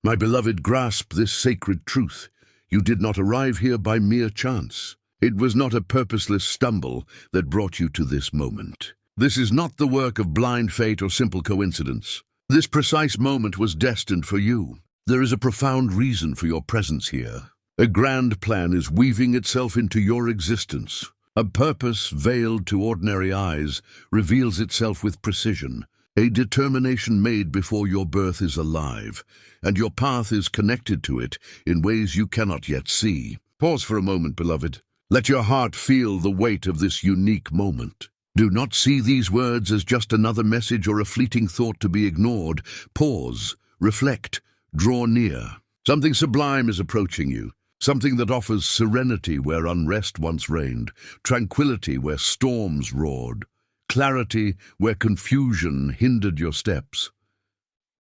My beloved, grasp this sacred truth. You did not arrive here by mere chance. It was not a purposeless stumble that brought you to this moment. This is not the work of blind fate or simple coincidence. This precise moment was destined for you. There is a profound reason for your presence here. A grand plan is weaving itself into your existence. A purpose veiled to ordinary eyes reveals itself with precision. A determination made before your birth is alive, and your path is connected to it in ways you cannot yet see. Pause for a moment, beloved. Let your heart feel the weight of this unique moment. Do not see these words as just another message or a fleeting thought to be ignored. Pause, reflect, draw near. Something sublime is approaching you. Something that offers serenity where unrest once reigned, tranquility where storms roared, clarity where confusion hindered your steps.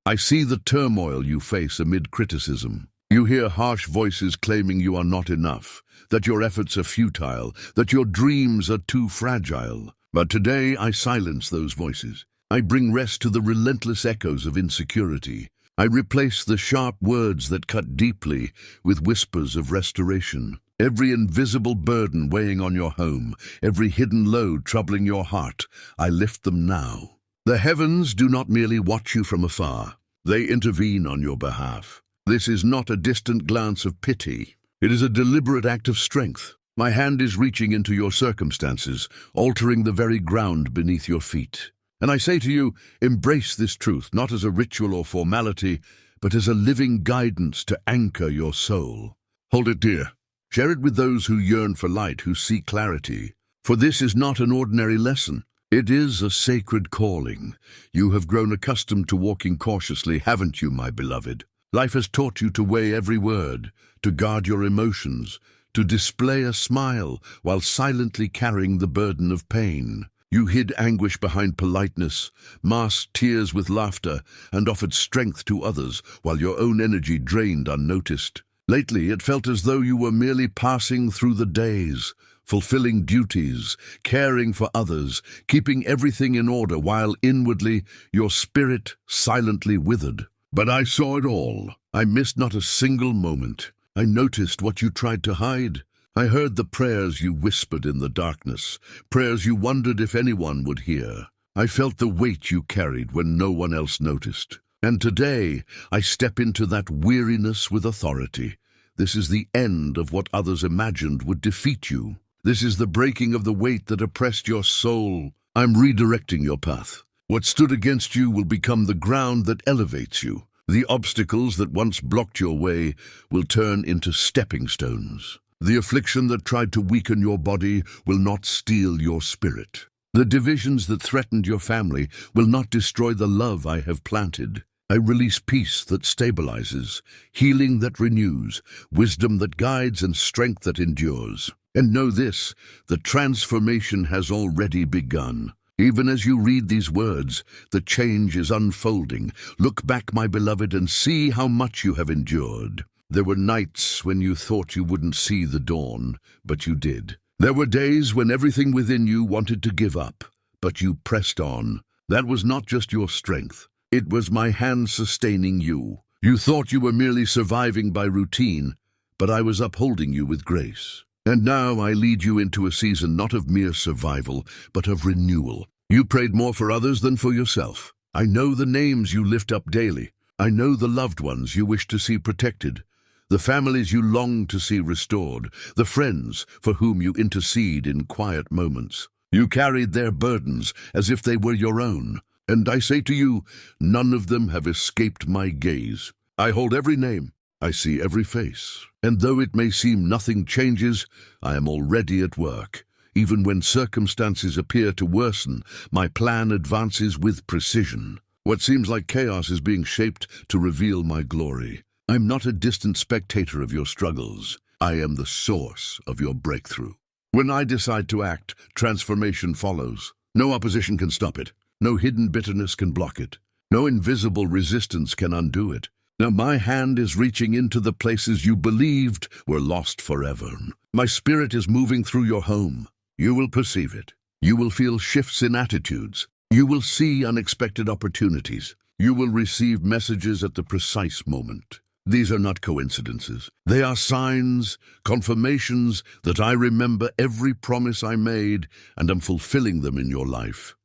I see the turmoil you face amid criticism. You hear harsh voices claiming you are not enough, that your efforts are futile, that your dreams are too fragile. But today I silence those voices. I bring rest to the relentless echoes of insecurity. I replace the sharp words that cut deeply with whispers of restoration. Every invisible burden weighing on your home, every hidden load troubling your heart, I lift them now. The heavens do not merely watch you from afar. They intervene on your behalf. This is not a distant glance of pity. It is a deliberate act of strength. My hand is reaching into your circumstances, altering the very ground beneath your feet. And I say to you, embrace this truth, not as a ritual or formality, but as a living guidance to anchor your soul. Hold it dear. Share it with those who yearn for light, who seek clarity. For this is not an ordinary lesson. It is a sacred calling. You have grown accustomed to walking cautiously, haven't you, my beloved? Life has taught you to weigh every word, to guard your emotions, to display a smile while silently carrying the burden of pain. You hid anguish behind politeness, masked tears with laughter, and offered strength to others while your own energy drained unnoticed. Lately, it felt as though you were merely passing through the days, fulfilling duties, caring for others, keeping everything in order while inwardly your spirit silently withered. But I saw it all. I missed not a single moment. I noticed what you tried to hide. I heard the prayers you whispered in the darkness, prayers you wondered if anyone would hear. I felt the weight you carried when no one else noticed. And today, I step into that weariness with authority. This is the end of what others imagined would defeat you. This is the breaking of the weight that oppressed your soul. I'm redirecting your path. What stood against you will become the ground that elevates you. The obstacles that once blocked your way will turn into stepping stones. The affliction that tried to weaken your body will not steal your spirit. The divisions that threatened your family will not destroy the love I have planted. I release peace that stabilizes, healing that renews, wisdom that guides, and strength that endures. And know this, the transformation has already begun. Even as you read these words, the change is unfolding. Look back, my beloved, and see how much you have endured. There were nights when you thought you wouldn't see the dawn, but you did. There were days when everything within you wanted to give up, but you pressed on. That was not just your strength. It was my hand sustaining you. You thought you were merely surviving by routine, but I was upholding you with grace. And now I lead you into a season not of mere survival, but of renewal. You prayed more for others than for yourself. I know the names you lift up daily. I know the loved ones you wish to see protected, the families you long to see restored, the friends for whom you intercede in quiet moments. You carried their burdens as if they were your own. And I say to you, none of them have escaped my gaze. I hold every name. I see every face. And though it may seem nothing changes, I am already at work. Even when circumstances appear to worsen, my plan advances with precision. What seems like chaos is being shaped to reveal my glory. I'm not a distant spectator of your struggles. I am the source of your breakthrough. When I decide to act, transformation follows. No opposition can stop it. No hidden bitterness can block it. No invisible resistance can undo it. Now my hand is reaching into the places you believed were lost forever. My spirit is moving through your home. You will perceive it. You will feel shifts in attitudes. You will see unexpected opportunities. You will receive messages at the precise moment. These are not coincidences. They are signs, confirmations that I remember every promise I made and am fulfilling them in your life.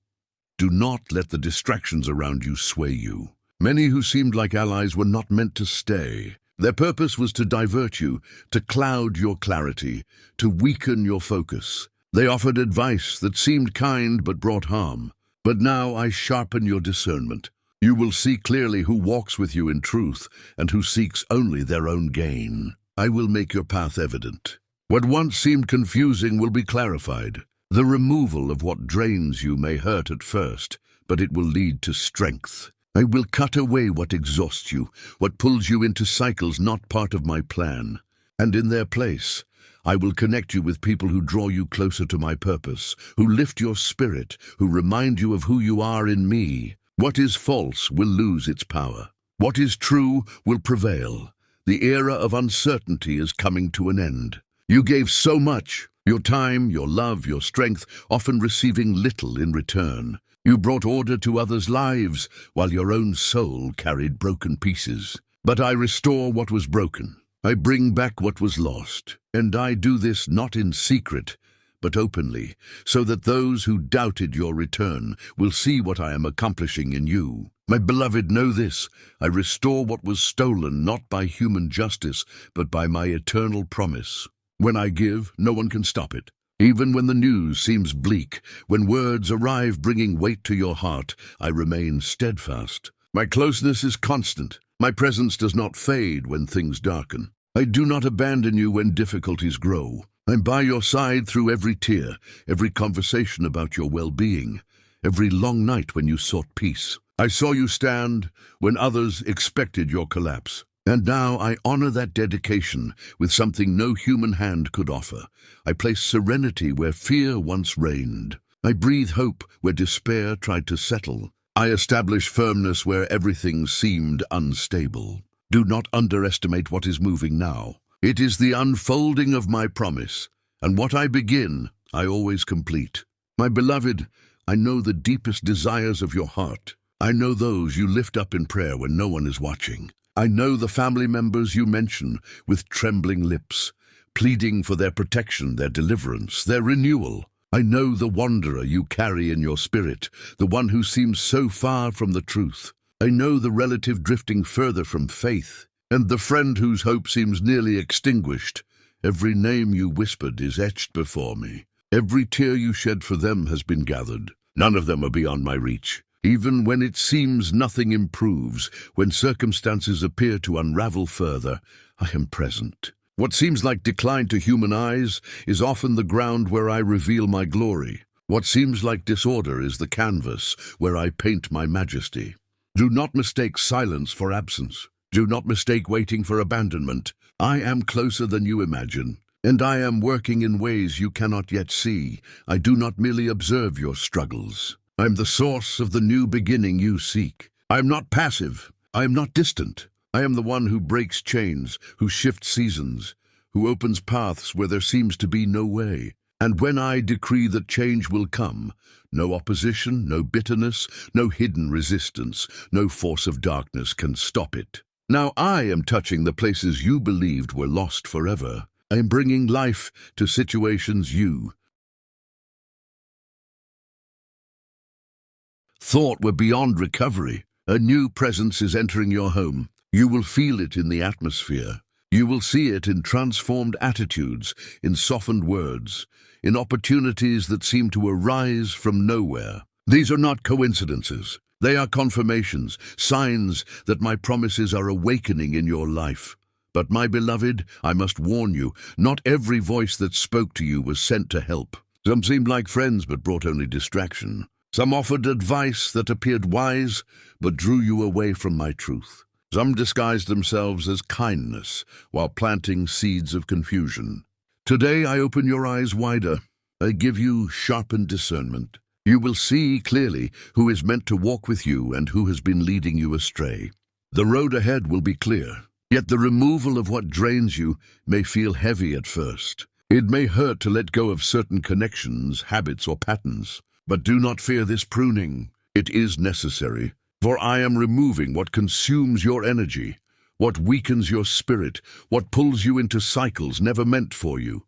Do not let the distractions around you sway you. Many who seemed like allies were not meant to stay. Their purpose was to divert you, to cloud your clarity, to weaken your focus. They offered advice that seemed kind but brought harm. But now I sharpen your discernment. You will see clearly who walks with you in truth and who seeks only their own gain. I will make your path evident. What once seemed confusing will be clarified. The removal of what drains you may hurt at first, but it will lead to strength. I will cut away what exhausts you, what pulls you into cycles not part of my plan. And in their place, I will connect you with people who draw you closer to my purpose, who lift your spirit, who remind you of who you are in me. What is false will lose its power. What is true will prevail. The era of uncertainty is coming to an end. You gave so much, your time, your love, your strength, often receiving little in return. You brought order to others' lives, while your own soul carried broken pieces. But I restore what was broken. I bring back what was lost. And I do this not in secret, but openly, so that those who doubted your return will see what I am accomplishing in you. My beloved, know this: I restore what was stolen not by human justice, but by my eternal promise. When I give, no one can stop it. Even when the news seems bleak, when words arrive bringing weight to your heart, I remain steadfast. My closeness is constant. My presence does not fade when things darken. I do not abandon you when difficulties grow. I'm by your side through every tear, every conversation about your well-being, every long night when you sought peace. I saw you stand when others expected your collapse. And now I honor that dedication with something no human hand could offer. I place serenity where fear once reigned. I breathe hope where despair tried to settle. I establish firmness where everything seemed unstable. Do not underestimate what is moving now. It is the unfolding of my promise, and what I begin, I always complete. My beloved, I know the deepest desires of your heart. I know those you lift up in prayer when no one is watching. I know the family members you mention with trembling lips, pleading for their protection, their deliverance, their renewal. I know the wanderer you carry in your spirit, the one who seems so far from the truth. I know the relative drifting further from faith, and the friend whose hope seems nearly extinguished. Every name you whispered is etched before me. Every tear you shed for them has been gathered. None of them are beyond my reach. Even when it seems nothing improves, when circumstances appear to unravel further, I am present. What seems like decline to human eyes is often the ground where I reveal my glory. What seems like disorder is the canvas where I paint my majesty. Do not mistake silence for absence. Do not mistake waiting for abandonment. I am closer than you imagine, and I am working in ways you cannot yet see. I do not merely observe your struggles. I am the source of the new beginning you seek. I am not passive. I am not distant. I am the one who breaks chains, who shifts seasons, who opens paths where there seems to be no way. And when I decree that change will come, no opposition, no bitterness, no hidden resistance, no force of darkness can stop it. Now I am touching the places you believed were lost forever. I am bringing life to situations you thought were beyond recovery. A new presence is entering your home. You will feel it in the atmosphere. You will see it in transformed attitudes, in softened words, in opportunities that seem to arise from nowhere. These are not coincidences. They are confirmations, signs that my promises are awakening in your life. But my beloved, I must warn you, not every voice that spoke to you was sent to help. Some seemed like friends but brought only distraction. Some offered advice that appeared wise, but drew you away from my truth. Some disguised themselves as kindness, while planting seeds of confusion. Today I open your eyes wider. I give you sharpened discernment. You will see clearly who is meant to walk with you and who has been leading you astray. The road ahead will be clear, yet the removal of what drains you may feel heavy at first. It may hurt to let go of certain connections, habits, or patterns. But do not fear this pruning. It is necessary, for I am removing what consumes your energy, what weakens your spirit, what pulls you into cycles never meant for you.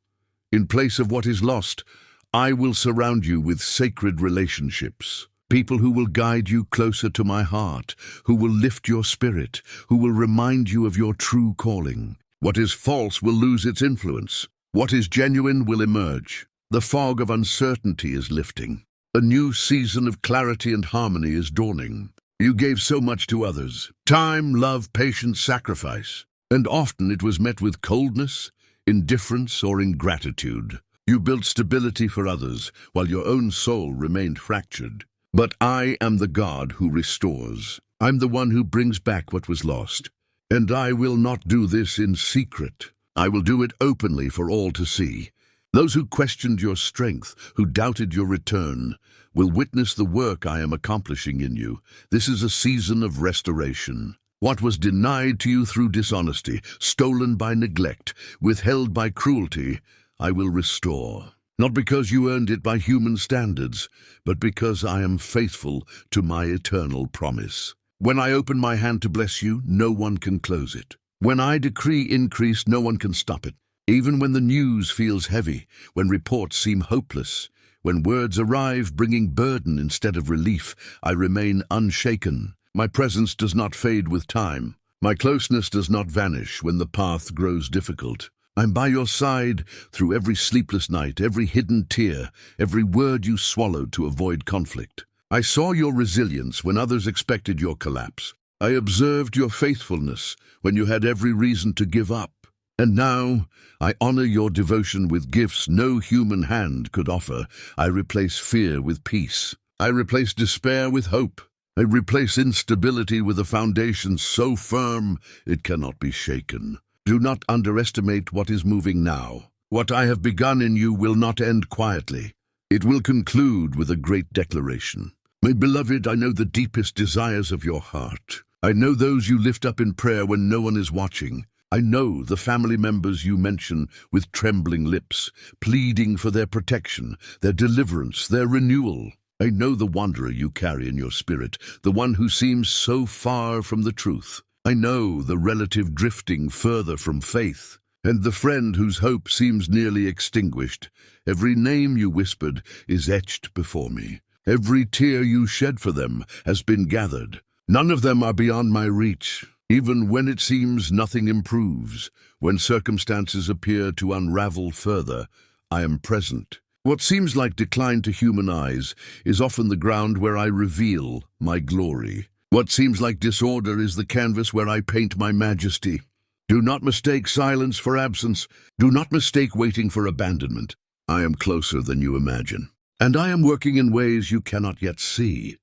In place of what is lost, I will surround you with sacred relationships. People who will guide you closer to my heart, who will lift your spirit, who will remind you of your true calling. What is false will lose its influence. What is genuine will emerge. The fog of uncertainty is lifting. A new season of clarity and harmony is dawning. You gave so much to others: time, love, patience, sacrifice. And often it was met with coldness, indifference, or ingratitude. You built stability for others, while your own soul remained fractured. But I am the God who restores. I'm the one who brings back what was lost. And I will not do this in secret. I will do it openly for all to see. Those who questioned your strength, who doubted your return, will witness the work I am accomplishing in you. This is a season of restoration. What was denied to you through dishonesty, stolen by neglect, withheld by cruelty, I will restore. Not because you earned it by human standards, but because I am faithful to my eternal promise. When I open my hand to bless you, no one can close it. When I decree increase, no one can stop it. Even when the news feels heavy, when reports seem hopeless, when words arrive bringing burden instead of relief, I remain unshaken. My presence does not fade with time. My closeness does not vanish when the path grows difficult. I'm by your side through every sleepless night, every hidden tear, every word you swallowed to avoid conflict. I saw your resilience when others expected your collapse. I observed your faithfulness when you had every reason to give up. And now, I honor your devotion with gifts no human hand could offer. I replace fear with peace. I replace despair with hope. I replace instability with a foundation so firm it cannot be shaken. Do not underestimate what is moving now. What I have begun in you will not end quietly. It will conclude with a great declaration. My beloved, I know the deepest desires of your heart. I know those you lift up in prayer when no one is watching. I know the family members you mention with trembling lips, pleading for their protection, their deliverance, their renewal. I know the wanderer you carry in your spirit, the one who seems so far from the truth. I know the relative drifting further from faith, and the friend whose hope seems nearly extinguished. Every name you whispered is etched before me. Every tear you shed for them has been gathered. None of them are beyond my reach. Even when it seems nothing improves, when circumstances appear to unravel further, I am present. What seems like decline to human eyes is often the ground where I reveal my glory. What seems like disorder is the canvas where I paint my majesty. Do not mistake silence for absence. Do not mistake waiting for abandonment. I am closer than you imagine. And I am working in ways you cannot yet see.